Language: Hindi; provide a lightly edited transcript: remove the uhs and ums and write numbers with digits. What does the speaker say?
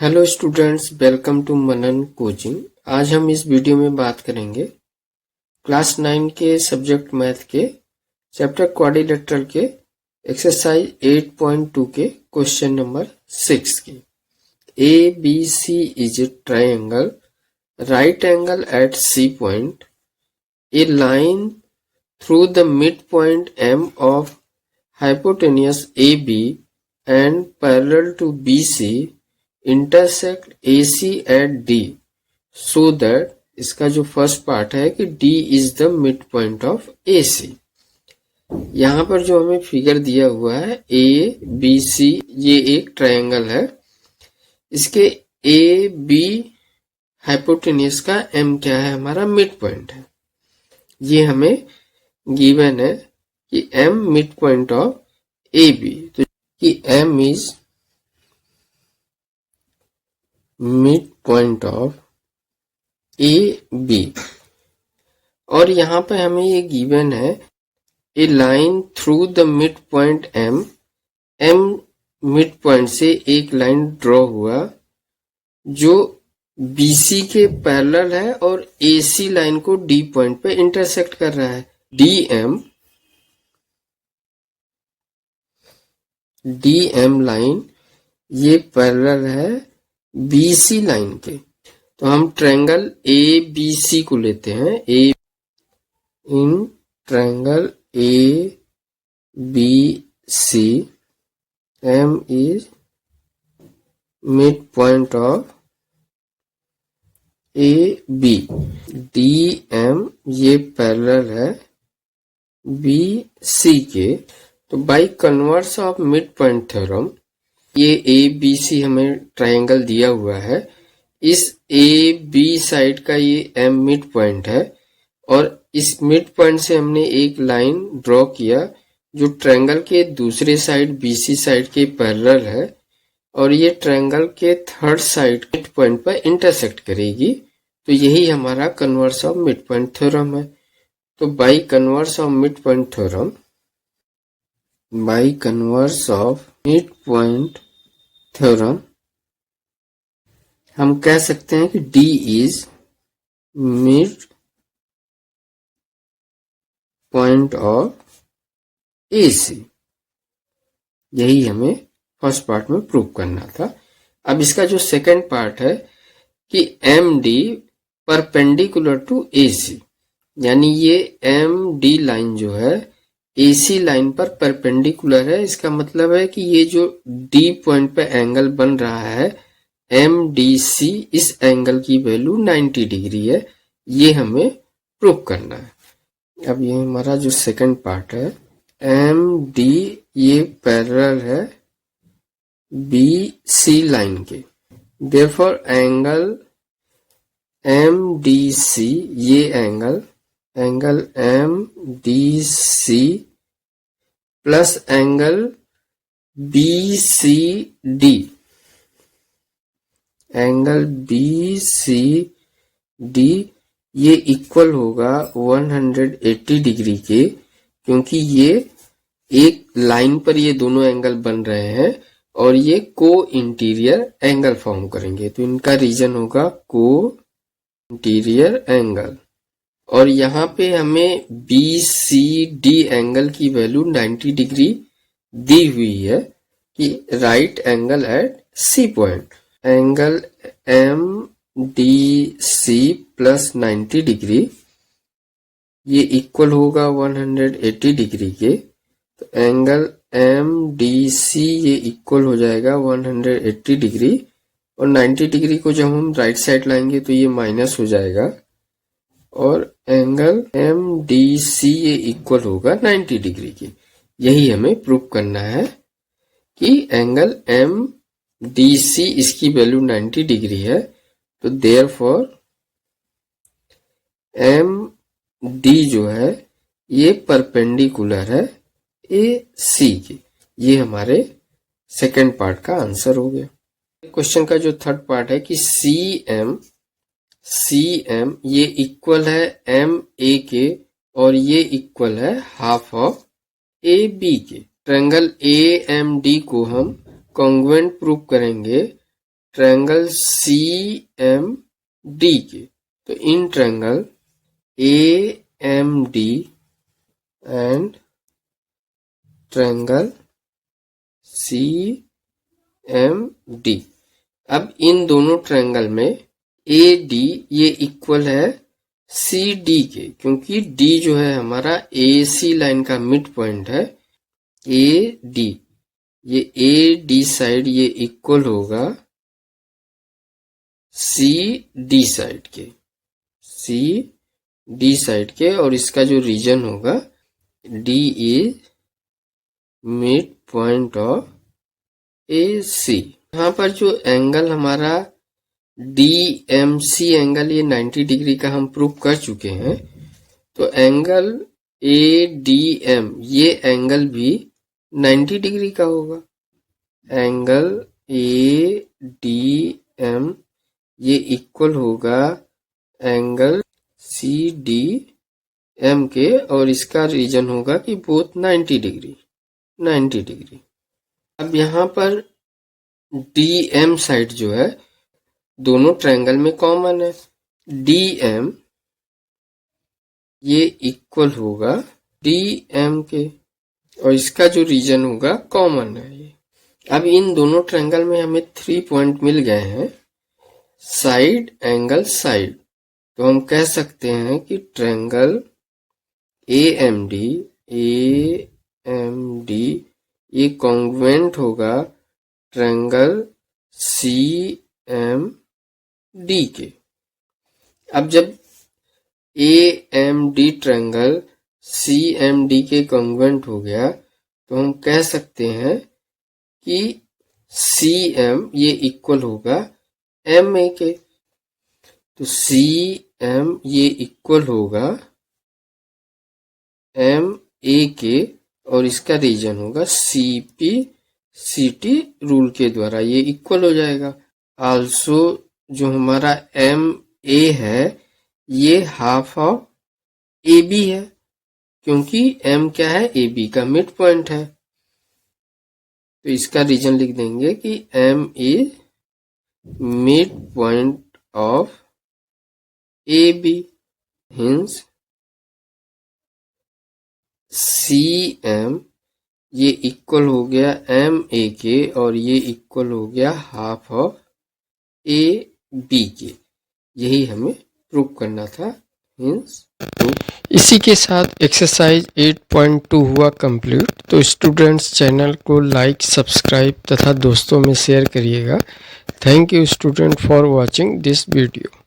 Hello students, welcome to Manan coaching. आज हम इस वीडियो में बात करेंगे क्लास 9 के सब्जेक्ट मैथ के चैप्टर क्वाड्रिलेटरल के एक्सरसाइज 8.2 के क्वेश्चन नंबर 6 की। A B C is a triangle, right angle at C point, a line through the mid point M of hypotenuse A B and parallel to B C intersect AC at D so that, इसका जो फर्स्ट पार्ट है कि D is the mid point of AC। यहाँ पर जो हमें फिगर दिया हुआ है ABC, ये एक ट्रायंगल है। इसके AB हाइपोटेन्यूस का M क्या है, हमारा मिड पॉइंट है। ये हमें गिवन है कि M mid point of AB, तो कि M is mid point of A B. और यहाँ पे हमें ये गिवन है a line through the mid point M. M midpoint से एक लाइन ड्रॉ हुआ जो BC के पैरेलल है और AC लाइन को D पॉइंट पे इंटरसेक्ट कर रहा है। DM लाइन ये पैरेलल है BC लाइन के। तो हम ट्रायंगल ABC को लेते हैं। In triangle ABC M is mid point of AB। DM ये पैरेलल है BC के। तो by converse of mid point theorem, ये ABC हमें ट्रायंगल दिया हुआ है। इस AB साइड का ये M मिड पॉइंट है और इस मिड पॉइंट से हमने एक लाइन ड्रॉ किया जो ट्रायंगल के दूसरे साइड BC साइड के पैरेलल है और ये ट्रायंगल के थर्ड साइड मिड पॉइंट पर इंटरसेक्ट करेगी। तो यही हमारा converse of mid point theorem है। तो by converse of mid point theorem, by converse of mid point theorem हम कह सकते हैं कि D is mid point of AC। यही हमें फर्स्ट पार्ट में प्रूव करना था। अब इसका जो सेकंड पार्ट है कि MD परपेंडिकुलर टू AC, यानी ये MD लाइन जो है AC लाइन पर परपेंडिकुलर है। इसका मतलब है कि ये जो D पॉइंट पे एंगल बन रहा है MDC, इस एंगल की वैल्यू 90 डिग्री है। ये हमें प्रूव करना है। अब ये हमारा जो सेकंड पार्ट है, MD ये पैरेलल है BC लाइन के। देयरफॉर एंगल MDC, ये angle MDC plus angle BCD, angle BCD ये इक्वल होगा 180 डिग्री के, क्योंकि ये एक लाइन पर ये दोनों एंगल बन रहे हैं और ये को इंटीरियर एंगल फॉर्म करेंगे। तो इनका रीजन होगा को इंटीरियर एंगल। और यहाँ पे हमें BCD एंगल की वैल्यू 90 डिग्री दी हुई है कि right angle at C point. Angle MDC plus 90 degree ये इक्वल होगा 180 डिग्री के। तो एंगल MDC ये इक्वल हो जाएगा 180 डिग्री और 90 डिग्री को जब हम राइट साइड लाएंगे तो ये माइनस हो जाएगा और एंगल MDC ये इक्वल होगा 90 डिग्री के। यही हमें प्रूव करना है कि एंगल MDC इसकी वैल्यू 90 डिग्री है। तो देयरफॉर MD जो है ये परपेंडिकुलर है AC की। ये हमारे सेकंड पार्ट का आंसर हो गया। क्वेश्चन का जो थर्ड पार्ट है कि CM ये इक्वल है MA के और ये इक्वल है हाफ ऑफ AB के। ट्रायंगल AMD को हम कॉन्ग्रुएंट प्रूव करेंगे ट्रायंगल सी एम डी के। तो इन triangle A M D and triangle C M D. अब इन दोनों ट्रायंगल में ए डी ये इक्वल है सी डी के, क्योंकि डी जो है हमारा ए सी लाइन का मिड पॉइंट है। ए डी, ये ए डी साइड ये इक्वल होगा सी डी साइड के, सी डी साइड के, और इसका जो रीजन होगा D is mid point of A C. यहाँ पर जो एंगल हमारा डी एम सी एंगल ये 90 डिग्री का हम प्रूव कर चुके हैं। तो एंगल ए डी एम ये एंगल भी 90 डिग्री का होगा। एंगल ए डी एम ये इक्वल होगा एंगल सी डी एम के, और इसका रीजन होगा कि बोथ 90 डिग्री, 90 डिग्री। अब यहाँ पर डी एम साइड जो है दोनों ट्रायंगल में कॉमन है। डी एम ये इक्वल होगा डी एम के, और इसका जो रीजन होगा कॉमन है ये। अब इन दोनों ट्रायंगल में हमें 3 पॉइंट मिल गए हैं, साइड एंगल साइड। तो हम कह सकते हैं कि ट्रायंगल ए एम डी ये कॉन्ग्रुएंट होगा ट्रायंगल सी एम डी के। अब जब A M D triangle C M D के कॉन्ग्रुएंट हो गया, तो हम कह सकते हैं कि सी एम ये इक्वल होगा एम ए के। तो सी एम ये इक्वल होगा एम ए के, और इसका रीजन होगा C P C T rule के द्वारा ये इक्वल हो जाएगा। आल्सो जो हमारा एम ए है ये हाफ ऑफ ए बी है, क्योंकि एम क्या है, ए बी का मिड पॉइंट है। तो इसका रीजन लिख देंगे कि M is mid point of A B. Hence C M ये इक्वल हो गया एम ए के, और ये इक्वल हो गया हाफ ऑफ ए बी के। यही हमें प्रूव करना था। हिंस इसी के साथ एक्सरसाइज 8.2 हुआ कंप्लीट। तो स्टूडेंट्स चैनल को लाइक, सब्सक्राइब तथा दोस्तों में शेयर करिएगा। Thank you student for watching this video.